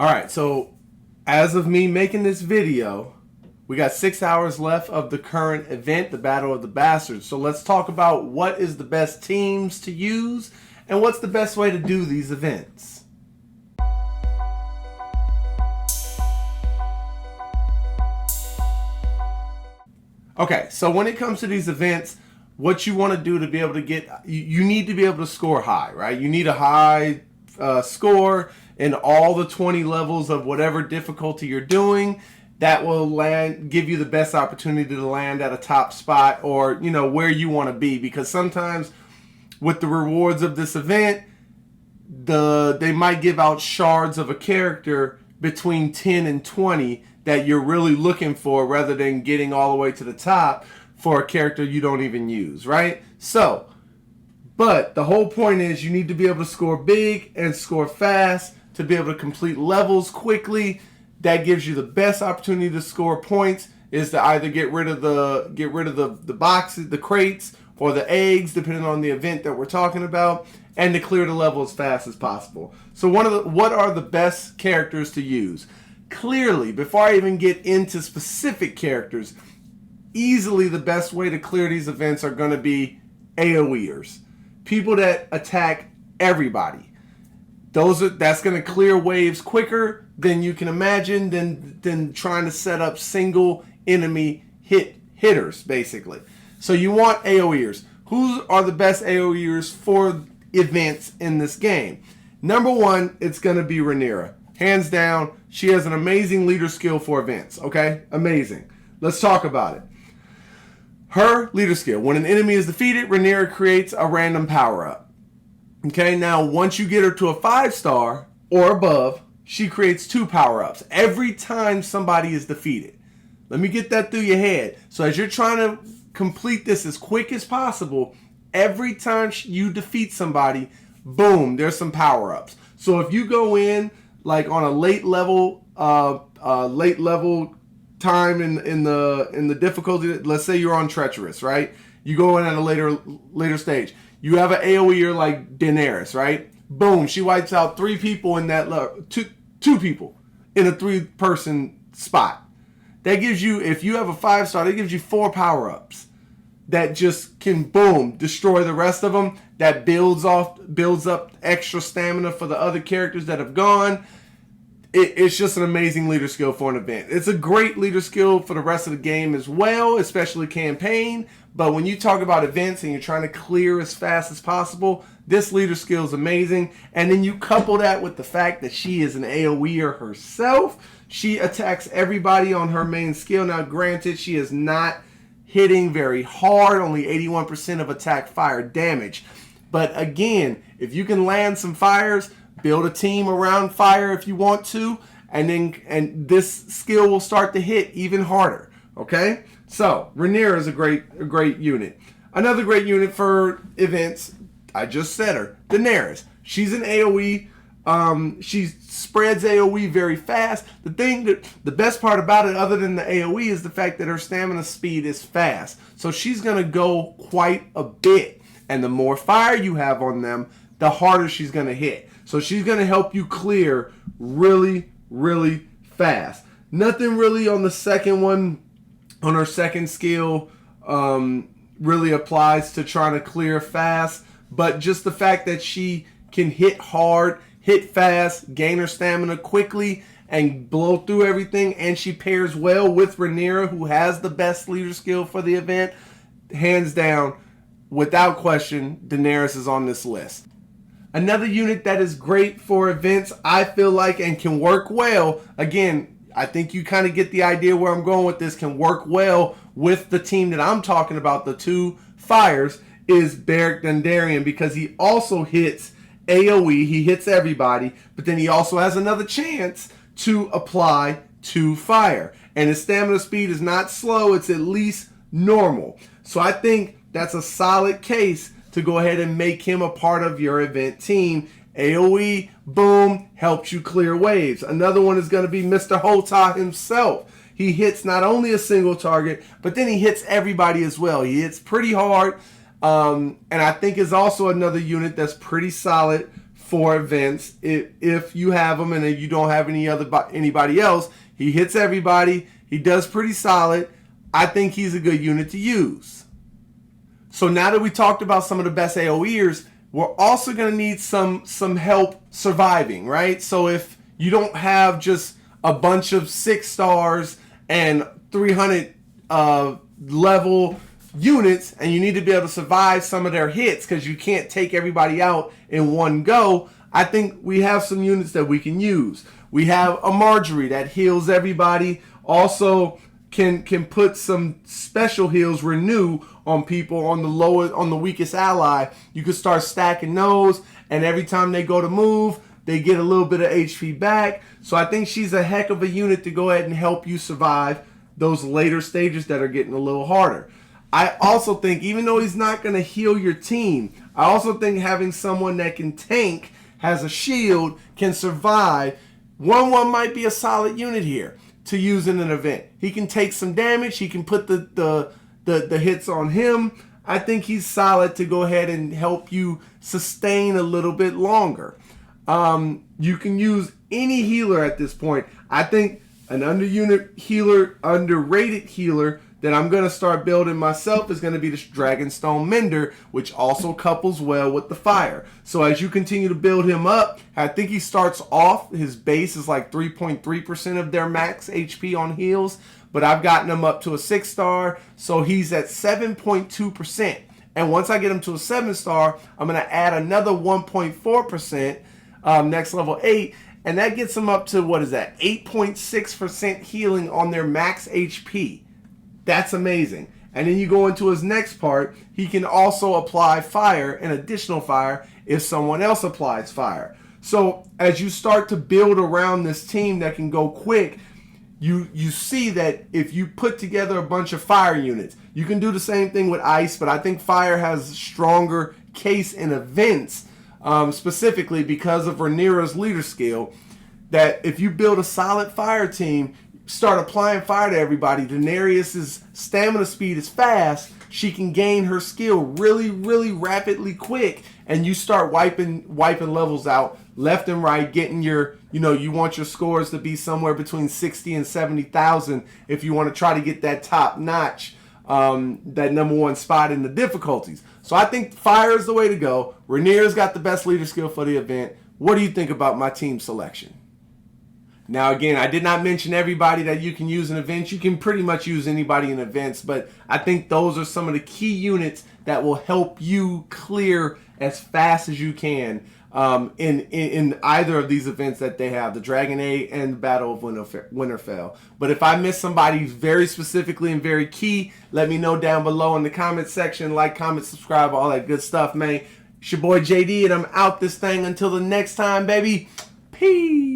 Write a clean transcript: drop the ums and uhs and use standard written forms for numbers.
Alright, so as of me making this video, we got 6 hours left of the current event, the Battle of the Bastards. So let's talk about what is the best teams to use and what's the best way to do these events. Okay, so when it comes to these events, what you want to do to be able to get, you need to be able to score high, right? You need a high score in all the 20 levels of whatever difficulty you're doing. That will give you the best opportunity to land at a top spot, or where you want to be, because sometimes with the rewards of this event, they might give out shards of a character between 10 and 20 that you're really looking for, rather than getting all the way to the top for a character you don't even use, right? So, but the whole point is you need to be able to score big and score fast to be able to complete levels quickly. That gives you the best opportunity to score points, is to either get rid of the boxes, the crates, or the eggs, depending on the event that we're talking about, and to clear the level as fast as possible. So what are the best characters to use? Clearly, before I even get into specific characters, easily the best way to clear these events are going to be AoEers. People that attack everybody. That's going to clear waves quicker than you can imagine, than trying to set up single enemy hitters, basically. So you want AoEers. Who are the best AoEers for events in this game? Number one, it's going to be Rhaenyra. Hands down, she has an amazing leader skill for events, okay? Amazing. Let's talk about it. Her leader skill. When an enemy is defeated, Rhaenyra creates a random power-up. Okay, now once you get her to a 5-star or above, she creates 2 power-ups every time somebody is defeated. Let me get that through your head. So as you're trying to complete this as quick as possible, every time you defeat somebody, boom, there's some power-ups. So if you go in like on a late level time in the difficulty, let's say you're on treacherous, right? You go in at a later stage. You have an AoEer like Daenerys, right? Boom, she wipes out 3 people in that level, two people in a 3-person spot. That gives you, if you have a 5-star, that gives you 4 power-ups that just can, boom, destroy the rest of them. That builds up extra stamina for the other characters that have gone. It's just an amazing leader skill for an event. It's a great leader skill for the rest of the game as well, especially campaign. But when you talk about events and you're trying to clear as fast as possible, this leader skill is amazing. And then you couple that with the fact that she is an AoEer herself. She attacks everybody on her main skill. Now, granted, she is not hitting very hard, only 81% of attack fire damage. But again, if you can land some fires, build a team around fire if you want to, and this skill will start to hit even harder. Okay, so Rhaenyra is a great unit. Another great unit for events, I just said her, Daenerys. She's an AoE. She spreads AoE very fast. The best part about it, other than the AoE, is the fact that her stamina speed is fast. So she's gonna go quite a bit, and the more fire you have on them, the harder she's gonna hit. So she's going to help you clear really, really fast. Nothing really on the second one, on her second skill, really applies to trying to clear fast. But just the fact that she can hit hard, hit fast, gain her stamina quickly, and blow through everything. And she pairs well with Rhaenyra, who has the best leader skill for the event. Hands down, without question, Daenerys is on this list. Another unit that is great for events, I feel like, and can work well, again, I think you kind of get the idea where I'm going with this, can work well with the team that I'm talking about, the 2 fires, is Beric Dondarrion, because he also hits AoE, he hits everybody, but then he also has another chance to apply 2 fire. And his stamina speed is not slow, it's at least normal. So I think that's a solid case to go ahead and make him a part of your event team. AoE, boom, helps you clear waves. Another one is going to be Mr. Hotah himself. He hits not only a single target, but then he hits everybody as well. He hits pretty hard, and I think is also another unit that's pretty solid for events. If you have him and you don't have anybody else, he hits everybody. He does pretty solid. I think he's a good unit to use. So now that we talked about some of the best AoEers, we're also going to need some help surviving, right? So if you don't have just a bunch of 6 stars and 300 level units, and you need to be able to survive some of their hits because you can't take everybody out in one go, I think we have some units that we can use. We have a Marjorie that heals everybody. Also can put some special heals, renew on people on the weakest ally. You can start stacking those, and every time they go to move, they get a little bit of HP back. So I think she's a heck of a unit to go ahead and help you survive those later stages that are getting a little harder. I also think, even though he's not going to heal your team, I also think having someone that can tank, has a shield, can survive, 1/1 might be a solid unit here to use in an event. He can take some damage. He can put the hits on him. I think he's solid to go ahead and help you sustain a little bit longer. You can use any healer at this point. I think an underrated healer that I'm going to start building myself is going to be the Dragonstone Mender, which also couples well with the fire. So as you continue to build him up, I think he starts off, his base is like 3.3% of their max HP on heals, but I've gotten him up to a 6-star, so he's at 7.2%. And once I get him to a 7-star, I'm going to add another 1.4%, next level 8, and that gets them up to, what is that, 8.6% healing on their max HP. That's amazing. And then you go into his next part, he can also apply fire, an additional fire, if someone else applies fire. So as you start to build around this team that can go quick, you see that if you put together a bunch of fire units, you can do the same thing with ice, but I think fire has a stronger case in events, specifically because of Rhaenyra's leader skill, that if you build a solid fire team, start applying fire to everybody, Daenerys' stamina speed is fast, she can gain her skill really, really rapidly quick, and you start wiping levels out left and right, getting your, you want your scores to be somewhere between 60 and 70,000 if you want to try to get that top notch, that #1 spot in the difficulties. So I think fire is the way to go. Rhaenyra's got the best leader skill for the event. What do you think about my team selection? Now, again, I did not mention everybody that you can use in events. You can pretty much use anybody in events, but I think those are some of the key units that will help you clear as fast as you can in either of these events that they have, the Dragon Age and the Battle of Winterfell. But if I miss somebody very specifically and very key, let me know down below in the comment section. Like, comment, subscribe, all that good stuff, man. It's your boy JD, and I'm out this thing until the next time, baby. Peace.